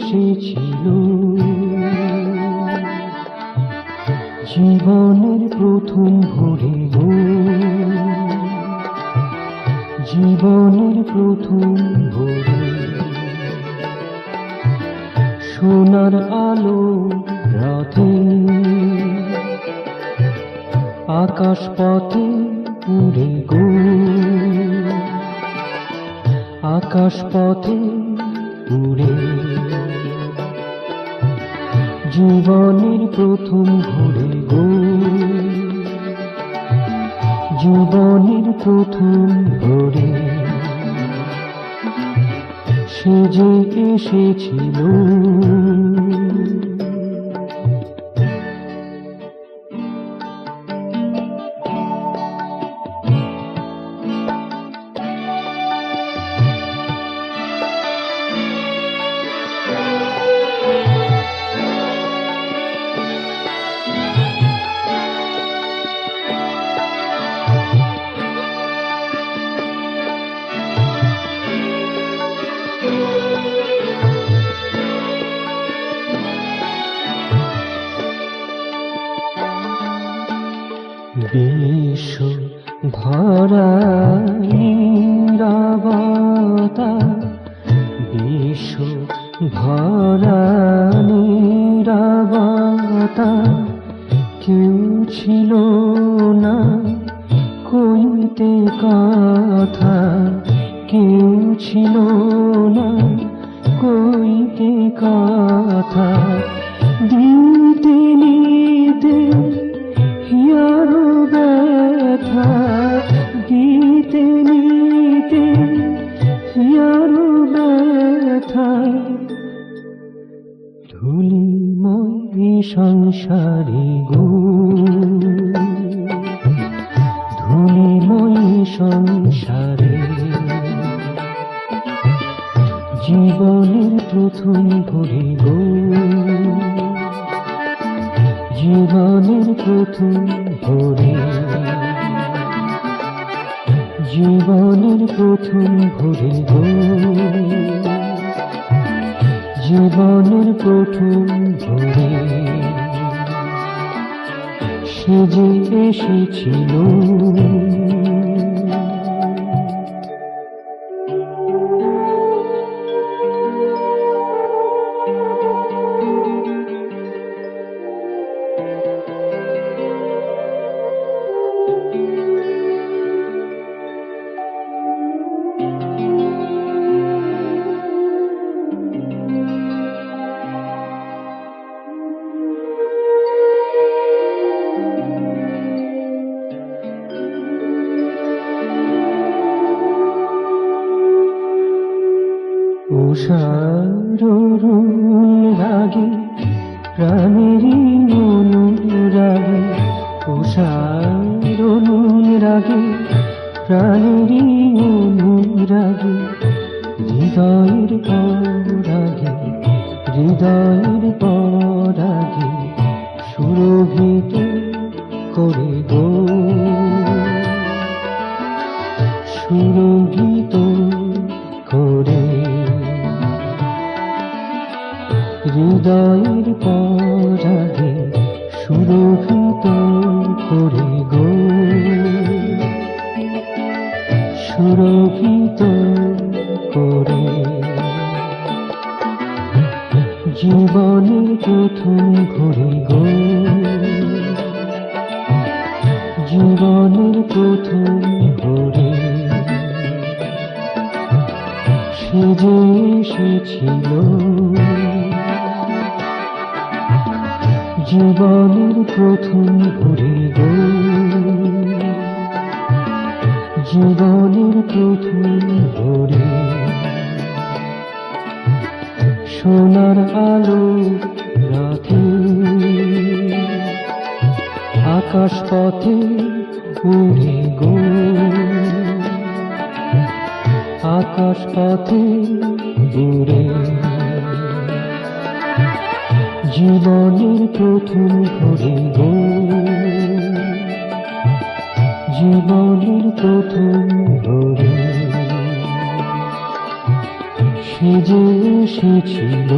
এসেছিল জীবনের প্রথম ভোরে গো, জীবনের প্রথম ভোরে সোনার আলো রাতে আকাশ পথে উড়ে গো, আকাশ পথে উড়ে জীবনের প্রথম ভোরে গো, জীবনের প্রথম ভোরে সে যে এসেছিল। বিশ্ব ভরা নীরবতা, বিশ্ব ভরা নীরবতা, কেউ ছিল না কইতে কথা, কেউ ছিল না কইতে কথা, দিতে নিতে হিয়ার ব্যথা, দিতে নিতে হিয়ার ব্যথা, ধুলিময় সংসারে গো, ধুলিময় সংসারে জীবনের প্রথম ভোরে গো, জীবনের প্রথম ভোরে, জীবনের প্রথম ভোরে গো, জীবনের প্রথম ভোরে সে যে এসেছিল। উষারুল রাগে প্রাণেরই অনুরাগে, উষারুল রাগে প্রাণেরই অনুরাগে, হৃদয়ের পরাগে, হৃদয়ের পরাগে সুরভিত করে গো, সুরভিত করে হৃদয়ের পরাগে সুরভিত করে গো, সুরভিত করে জীবনের প্রথম ভোরে গো, জীবনের প্রথম ভোরে সে যে এসেছিল। জীবনের প্রথম ভোরে গো, জীবনের প্রথম ভোরে সোনার আলো রাতে আকাশ পথে উড়ে গো, আকাশ পথে উড়ে জীবনের প্রথম ভোরে গো, জীবনের প্রথম ভোরে সেজে এসেছিল